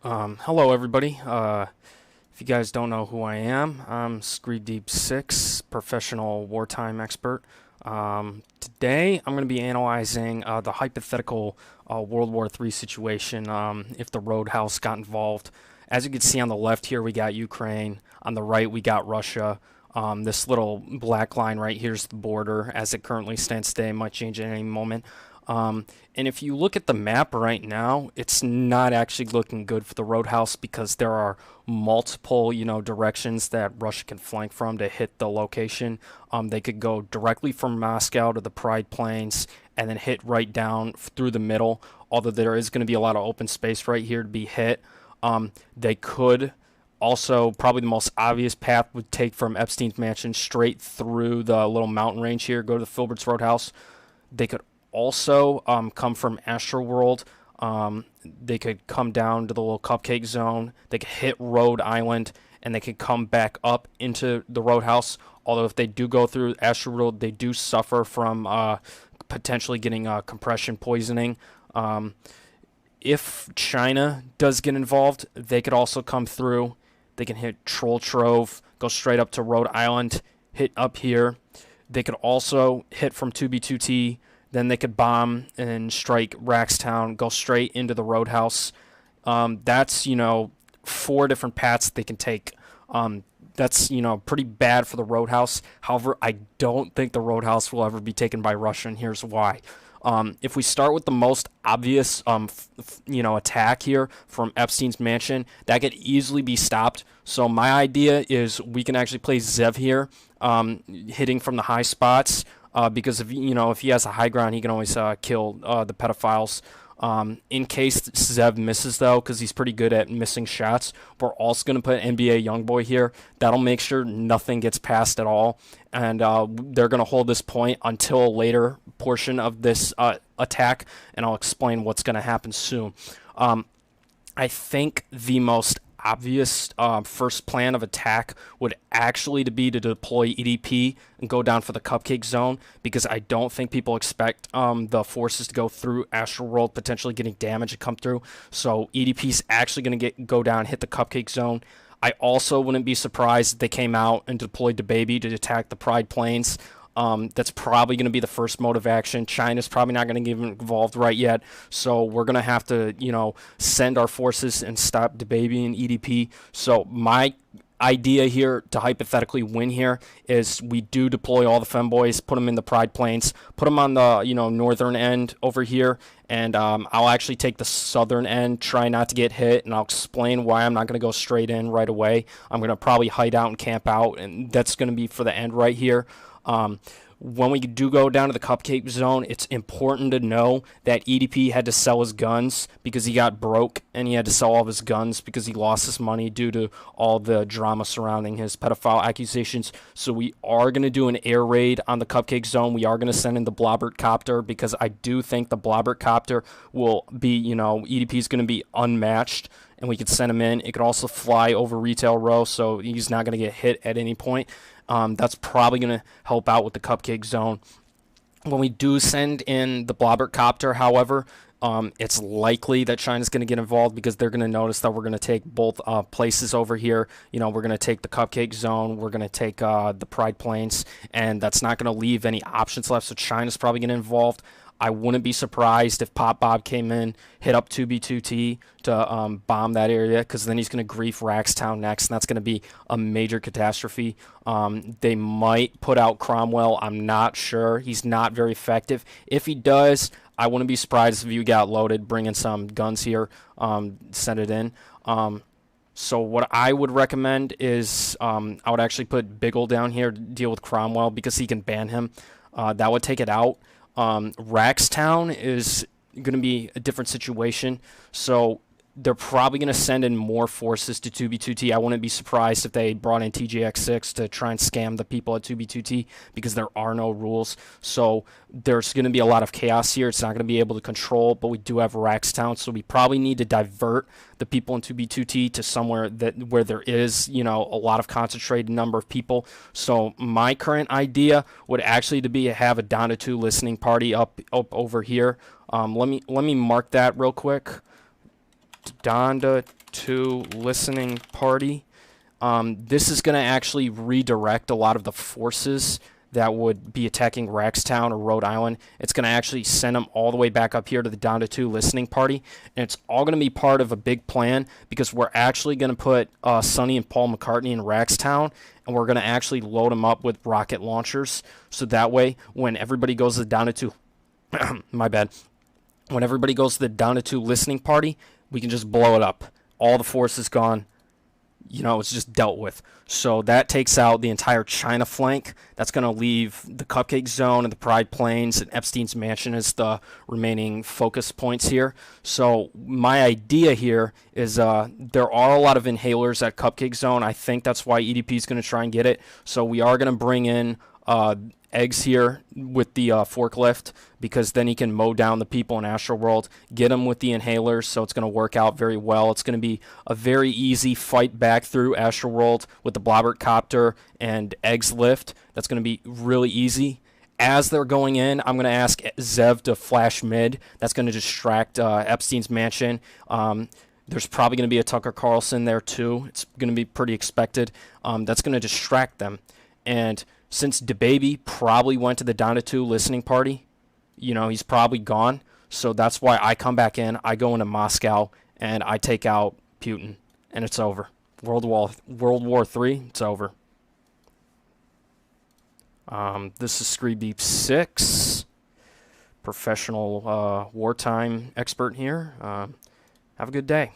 Hello everybody. If you guys don't know who I am, I'm Deep 6, professional wartime expert. Today I'm going to be analyzing the hypothetical World War III situation if the Roadhouse got involved. As you can see on the left here, we got Ukraine. On the right, we got Russia. This little black line right here is the border. As it currently stands today, it might change at any moment. And if you look at the map right now, it's not actually looking good for the Roadhouse because there are multiple, directions that Russia can flank from to hit the location. They could go directly from Moscow to the Pride Plains and then hit right down through the middle, although there is going to be a lot of open space right here to be hit. They could also, probably the most obvious path would take from Epstein's Mansion straight through the little mountain range here, go to the Filbert's Roadhouse. They could also come from Astroworld. They could come down to the little cupcake zone. They could hit Rhode Island, and they could come back up into the Roadhouse. Although if they do go through Astroworld, they do suffer from potentially getting compression poisoning. If China does get involved, they could also come through. They can hit Troll Trove, go straight up to Rhode Island, hit up here. They could also hit from 2B2T. Then they could bomb and strike Raxtown, go straight into the Roadhouse. That's, 4 different paths they can take. That's, pretty bad for the Roadhouse. However, I don't think the Roadhouse will ever be taken by Russia, and here's why. If we start with the most obvious, attack here from Epstein's Mansion, that could easily be stopped. So my idea is we can actually play Zev here, hitting from the high spots. Because if he has a high ground, he can always kill the pedophiles. In case Zev misses, though, because he's pretty good at missing shots, we're also going to put NBA Youngboy here. That'll make sure nothing gets passed at all, and they're going to hold this point until a later portion of this attack, and I'll explain what's going to happen soon. I think the most obvious first plan of attack would actually to be to deploy EDP and go down for the cupcake zone, because I don't think people expect the forces to go through Astroworld, potentially getting damage and come through. So EDP is actually going to go down, hit the cupcake zone. I also wouldn't be surprised if they came out and deployed the baby to attack the Pride Plains. That's probably going to be the first mode of action. China's probably not going to get involved right yet, so we're going to have to, send our forces and stop the baby and EDP. So my idea here to hypothetically win here is we do deploy all the femboys, put them in the Pride Plains, put them on the northern end over here, and I'll actually take the southern end, try not to get hit, and I'll explain why I'm not going to go straight in right away. I'm going to probably hide out and camp out, and that's going to be for the end right here. When we do go down to the cupcake zone, it's important to know that EDP had to sell his guns because he got broke, and he had to sell all of his guns because he lost his money due to all the drama surrounding his pedophile accusations. So we are going to do an air raid on the cupcake zone. We are going to send in the Blobbert Copter because I do think the Blobbert Copter will be, EDP is going to be unmatched, and we could send him in. It could also fly over Retail Row, so he's not going to get hit at any point. That's probably going to help out with the cupcake zone. When we do send in the Blobbert Copter, however, it's likely that China's going to get involved because they're going to notice that we're going to take both places over here. We're going to take the cupcake zone, we're going to take the Pride Plains, and that's not going to leave any options left, so China's probably getting involved. I wouldn't be surprised if Pop Bob came in, hit up 2B2T to bomb that area, because then he's going to grief Raxtown next, and that's going to be a major catastrophe. They might put out Cromwell. I'm not sure. He's not very effective. If he does, I wouldn't be surprised if you got loaded, bring in some guns here, send it in. So what I would recommend is I would actually put Biggle down here to deal with Cromwell because he can ban him. That would take it out. Raxtown is going to be a different situation, so they're probably going to send in more forces to 2B2T. I wouldn't be surprised if they brought in TJX6 to try and scam the people at 2B2T because there are no rules. So there's going to be a lot of chaos here. It's not going to be able to control, but we do have Raxtown, so we probably need to divert the people in 2B2T to somewhere where there is, a lot of concentrated number of people. So my current idea would actually to be have a Donda 2 listening party up over here. Let me mark that real quick. Donda 2 listening party. This is going to actually redirect a lot of the forces that would be attacking Raxtown or Rhode Island. It's going to actually send them all the way back up here to the down to 2 listening party. And it's all going to be part of a big plan because we're actually going to put Sonny and Paul McCartney in Raxtown, and we're going to actually load them up with rocket launchers. So that way, when everybody goes to the down to 2, my bad. When everybody goes to the down to 2 listening party, we can just blow it up. All the force is gone. You know, it's just dealt with. So that takes out the entire China flank. That's going to leave the Cupcake Zone and the Pride Plains and Epstein's Mansion as the remaining focus points here. So my idea here is there are a lot of inhalers at Cupcake Zone. I think that's why EDP is going to try and get it. So we are going to bring in eggs here with the forklift, because then he can mow down the people in Astro World, get them with the inhalers, so it's going to work out very well. It's going to be a very easy fight back through Astro World with the Blobbert Copter and eggs lift. That's going to be really easy. As they're going in, I'm going to ask Zev to flash mid. That's going to distract Epstein's Mansion. There's probably going to be a Tucker Carlson there too. It's going to be pretty expected. That's going to distract them. And since DeBaby probably went to the down to 2 listening party, you know, he's probably gone. So that's why I come back in. I go into Moscow and I take out Putin, and it's over. World War III, it's over. This is Scree Beep 6, professional wartime expert here. Have a good day.